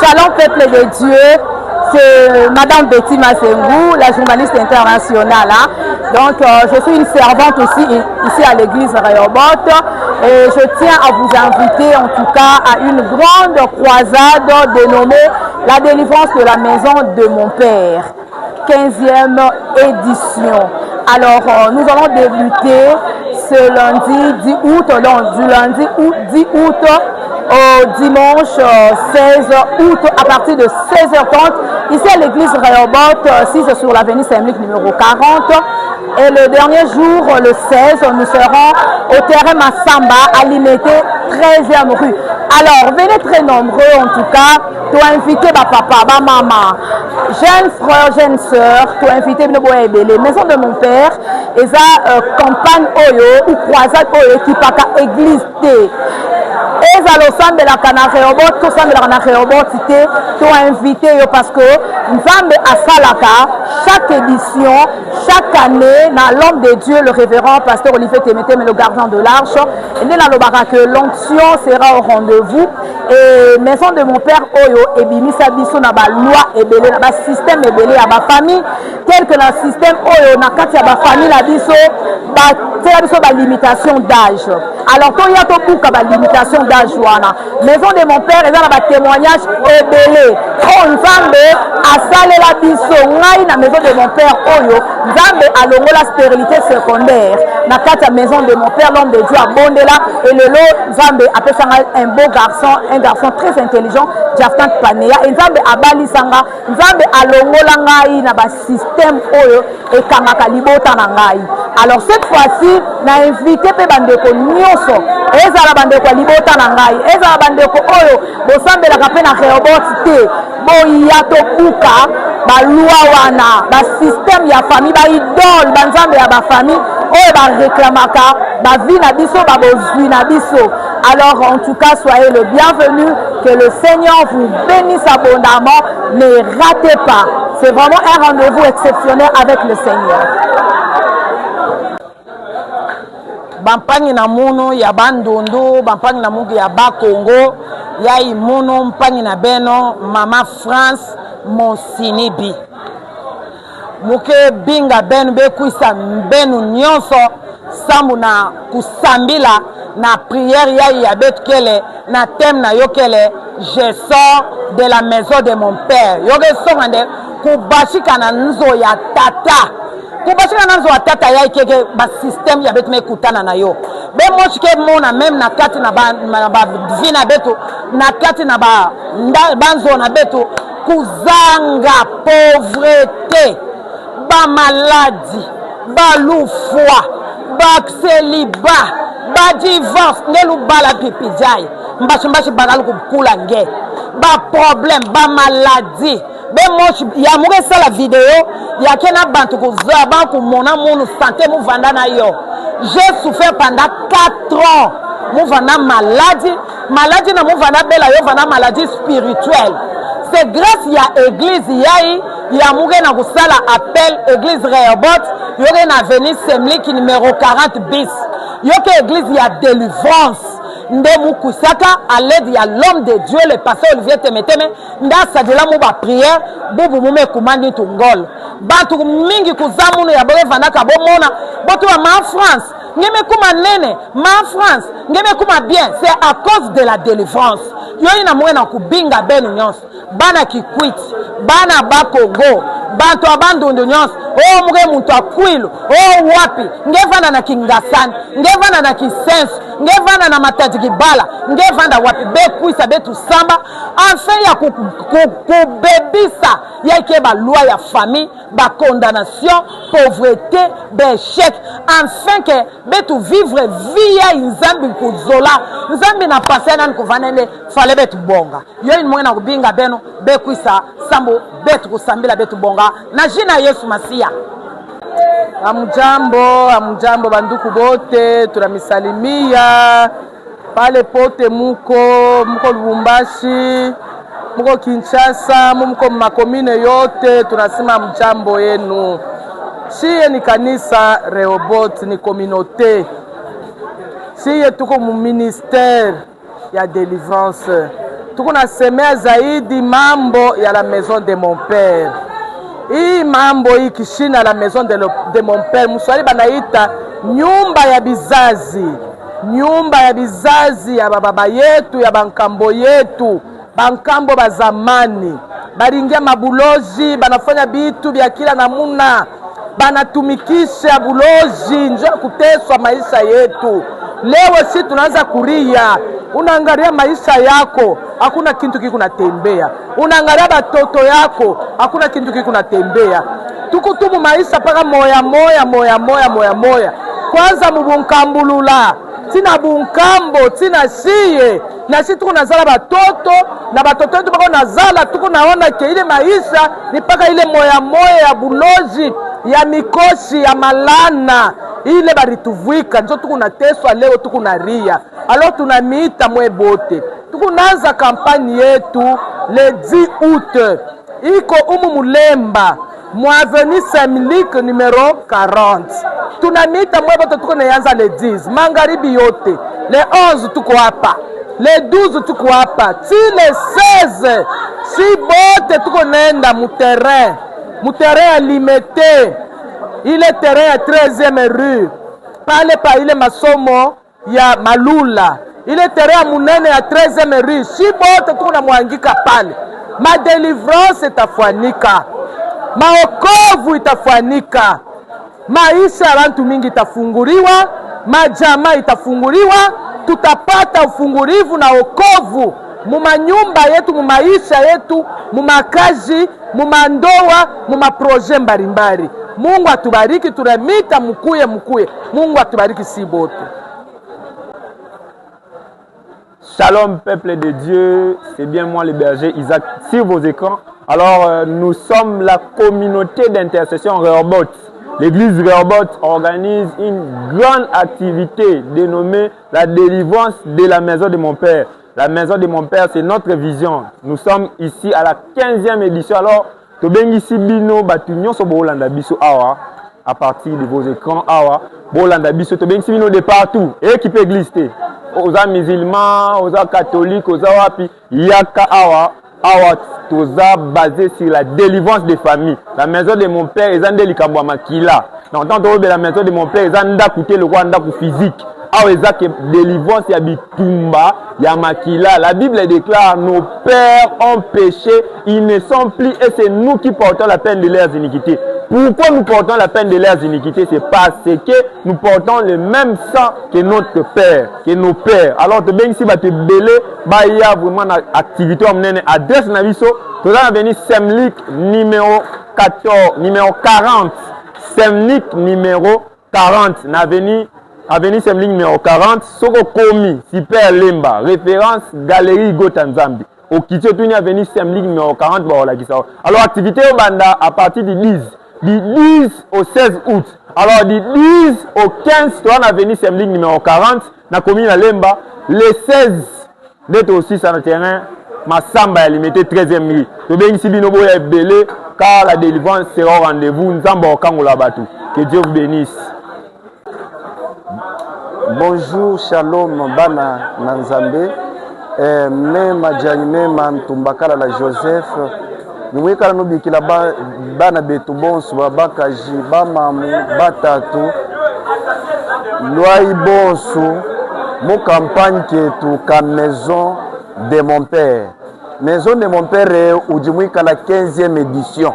Shalom peuple de Dieu, c'est Madame Betty Massengou, la journaliste internationale. Hein. Donc je suis une servante aussi ici à l'église Rehoboth et je tiens à vous inviter en tout cas à une grande croisade dénommée la délivrance de la maison de mon père, 15e édition. Alors nous allons débuter ce lundi 10 août, donc du lundi 10 août au dimanche 16 août à partir de 16h30 ici à l'église Rehoboth, 6 sur l'avenue Saint-Luc numéro 40. Et le dernier jour, le 16, nous serons au terrain Massamba à Limité, 13e rue. Alors, venez très nombreux en tout cas, tu as invité ma papa, ma maman, jeunes frères, jeunes sœurs, tu as invité les maisons de mon père, et ça, campagne Oyo ou croisade Oyo qui pas qu'à église. Et ça le sang de la Rehoboth, tout sang de la Rehoboth, tu as invité parce que nous sommes à Salaka, chaque édition, chaque année, dans l'homme de Dieu, le révérend pasteur Olivier Témété, le gardien de l'arche, et nous allons que l'onction sera au rendez-vous. Et maison de mon père Oyo, et Bimisa Bisso, na ba loi et belé, na ba système et belé, à ba famille, tel que le système Oyo, na kati ya ba famille, la biso, ba limitation d'âge. Alors, toi, il y a tout pour la limitation d'âge. Maison de mon père, il y a un témoignage ébélé. Oh, une femme a salé la biso. La maison de mon père, Oyo, Zambe a longo la stérilité secondaire. Na kata maison de mon père, l'homme de Dieu a bondé là. Et le lot, Zambe appelle ça un beau garçon, un garçon très intelligent, Jaftan Panea. Et Zambe a bali sanga, Zambe a longo la ngai, na ba système Oyo, et Kamaka libota na ngai. Alors, cette fois-ci, na invité pe bandeko nyonso. Eza la bandeko libota na ngai. Eza la bandeko Oyo, bosambe la kape na Rehoboth te. Boya to kuka, ba loi wana, ba système ya famille, ba idole, ba nzambe ya ba famille, Oyo ba réclamaka, ba vie na biso, ba bozui na biso. Alors, en tout cas, soyez le bienvenu. Que le Seigneur vous bénisse abondamment. Ne ratez pas. C'est vraiment un rendez-vous exceptionnel avec le Seigneur. Bampangi na muno ya bandundu, bampangi na mungu ya Bakongo, ya imuno mpangi na beno, Mama France Monsinibi. Muke binga benu bekuisa benu nyonso, sambu na kusambila na prière ya betu kele, na thème na yokele, je sors de la maison de mon père. Yoge songande, kubashika na nzo ya tata. Kubashika na nzo ya tata ya ikeke, ba système ya betu mekutana na yo. Be mochike mona même na kati na ba vina betu, na kati na ba banzo na betu, kuzanga pauvreté, ba maladie, ba loufwa, ba célibat, ba divorce, ngelu bala pipijai, mbashi bagalu kukula nge, ba problème, ba maladie, be mochi ya muge sala vidéo, ya kena bantu kuzoa, ba kumona munu santé mouvanda na yo. J'ai souffert pendant 4 ans, mouvanda maladie na mouvanda bela yo vanda maladie spirituelle. C'est grâce à l'église ya muge na kusala appel église Rehoboth, yoge na avenue Saint-Luc numéro 40 bis. Yoke église ya délivrance. Nde mukusaka à l'aide ya l'homme de Dieu le pasteur Olivier Temeteme nda sadila mu ba prière bubu mume kumandi tungol. Bantu mingi kuzamuno ya bole vanaka bomona botu wa ma France. Ngeme kuma nene, ma France, ngeme kuma bien, c'est à cause de la délivrance. Yo ina mwena kubinga benu nyonso. Bana kikwit, bana Bakongo, bantu abandundu nyonso. Oh muge muntu akwilu, oh wapi, ngevana na Kingasani, ngevana na Kisensu, ngevana na Matadikibala, ngevana wapi, bekuisa betu samba, enfin ya kubebisa, ya ikeba loi ya famille, ba condamnation, pauvreté, échec, enfin que betu vivre via nzambi kuzola, nzambi na passé nan kuvanele, fale betu bonga. Yo mwena kubinga beno, bekuisa sambo, betu kusambila betu bonga, na jina Yesu Masia. Amujambo banduku bote, tunamisalimia pale pote muko Lubumbashi, muko Kinshasa, muko makomine yote, tunasema mjambo yenu. Siye ni kanisa Rehoboth, ni communauté. Siye tuko mu ministère ya délivrance. tuko nasemea zaidi mambo ya la maison de mon père. Hii mambo hii kishina la maison de mon père, Mswahili banaita nyumba ya bizazi. Nyumba ya bizazi ya baba yetu, ya bankambo yetu, bankambo ba zamani. Baringia mabuloji, banafanya bitu vya kila namuna. Banatumikisha buloji, njoo kuteswa maisha yetu. Leo si tunaanza kuria. Unaangalia maisha yako, hakuna kintu kiko natembea. Unaangalia batoto yako, hakuna kintu kiko natembea. Tuko tu maisha paka moya. Kwanza mubunkambulula. Tina bunkambo, tina siye. Na si tuko nazala batoto, na batoto yetu bako nazala, tuko naona ke ile maisha ni paka ile moya ya buloji, ya mikoshi, ya malana. Ile barituvuika, njo tuko nateswa leo, tuko naria. Alors tunamiita mwe bote. Tuko naanza kampani yetu le 10 août. Iko umu Mulemba, Avenue Saint-Milik numero 40. Tunamiita mwe bote, tuko naanza le 10. Magharibi yote. Le 11 tuko hapa. Le 12 tuko hapa. Si le 16. Si bote tuko nenda mu terrain. Mu terrain limité. Ile terrain ya 13e rue. Pale pa ile masomo ya Malula. Ile terrain munene ya 13e rue. Si bote tuko na mwangika pale. Ma délivrance itafuanika. Maokovu itafuanika. Maisha ya bantu mingi itafunguriwa. Majama itafunguliwa. Tutapata ufungurivu na okovu. Muma nyumba yetu, muma maisha yetu, muma kazi, muma ndoa, muma projet mbalimbali. Mungu atubariki, tunamita mkuye. Mungu atubariki si bote. Shalom peuple de Dieu, c'est bien moi le berger Isaac sur vos écrans. Alors nous sommes la communauté d'intercession Rehoboth. L'église Rehoboth organise une grande activité dénommée la délivrance de la maison de mon père. La maison de mon père, c'est notre vision. Nous sommes ici à la 15e édition. Alors, tobengi sibino batunyo so bolanda biso awa à partir de vos écrans awa bolanda biso tobengi sibino de partout et qui peut glisser aux musulmans, aux catholiques, aux wapi yaka awa toza basé sur la délivrance des familles. La maison de mon père est en likambo makila. Donc tant que la maison de mon père est en ndakuté le roi ndaku physique. Awa ezake délivrance ya bitumba ya makila. La Bible déclare nos pères ont péché, ils ne sont plus et c'est nous qui portons la peine de leurs iniquités. Pourquoi nous portons la peine de leurs iniquités? C'est parce que nous portons le même sang que notre père, que nos pères. Alors te bien ici va te belé, bah il y a vraiment une activité on mène adresse naviso. Nous allons venir Saint-Milik numéro 14, numéro 40. Saint-Milik numéro 40. Avenue Saint-Milik numéro 40. Soko Komi, Super Lemba, référence Galerie Gotanzambi. Au Kitio Tuni Avenue Saint-Milik numéro 40. Alors activité au Banda à partir du 10. Du 10 au 16 août. Alors du 10 au 15, tu as venu Saint-Milik numéro 40, na commune à Lemba. Le 16, d'être aussi sur le terrain, ma samba est limitée 13e nuit. Tu bien ici, Binobo est belé, car la délivrance sera au rendez-vous. Nous sommes au Kangola Batou. Que Dieu vous bénisse. Bonjour, shalom, Bana Nanzambe. Mema Janime Ntumbakala la Joseph. Nous avons dit que bana betu bonso babakaji bamamu batatu loi bonso mon campagne qui est ka maison de mon père. Maison de mon père ujimwika la 15e édition.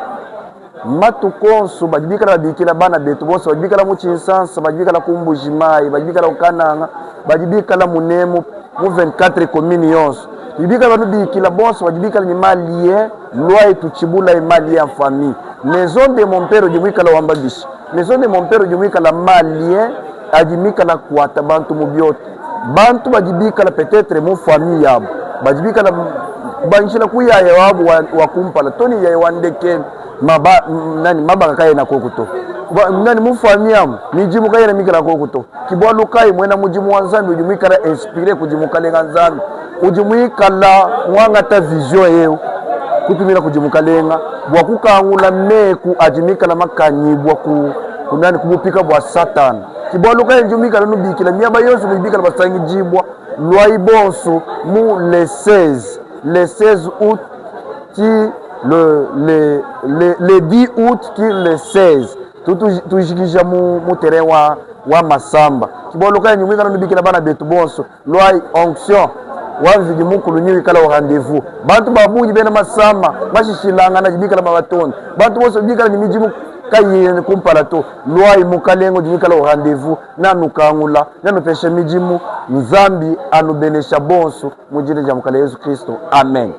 Matu konso bajibika la bikila bana betu bonso bajibika la muchinsansa bajibika la kumbujimai bajibika la ukananga bajibika la munemu mu 24 communions. Bibika banu bikila bonso bajibika ni malien loi tuchibula imali en famille. Maison de mon père ujimwika la wambabishi. Maison de mon père ujimwika la malien ajimika la kuata bantu mubiote. Bantu bajibika la peut-être mu famille yabo. Bajibika la banchila kuya ya wabu wakumpala toni ya wandeke mabaka kaye na kokuto. Nani mu famille yabo mijimu kaye na mikala kokuto. Kibwalu kaye mwena mujimu wanzambi ujimwika la inspiré kujimuka lenga nzambi. Ujimwika la mwanga ta vision yeo. Kutumira kujimukalenga bwakukangula meku ajimika la makanyi bwaku kunani kubupika bwa Satan kibwaluka njumika la nubikila myaba yonso bibika la basangi jibwa loi bonso mu le 16 le 16 août le 10 août qui le 16 tujikisha mu terrain wa Masamba kiboloka nyumwe kana nubikira bana betu bonso loi onction wavigi mukulu nyiwi kala wa rendez-vous bantu babuji bena Masamba bashishilanga na jibikala babatonda bantu bonso bikala ni mijimu kayene kumparato loi mukalengo jibikala wa rendez-vous nanu kangula nanu peshe mijimu nzambi anubenesha bonso mujire ja mukala Yesu Kristo amen.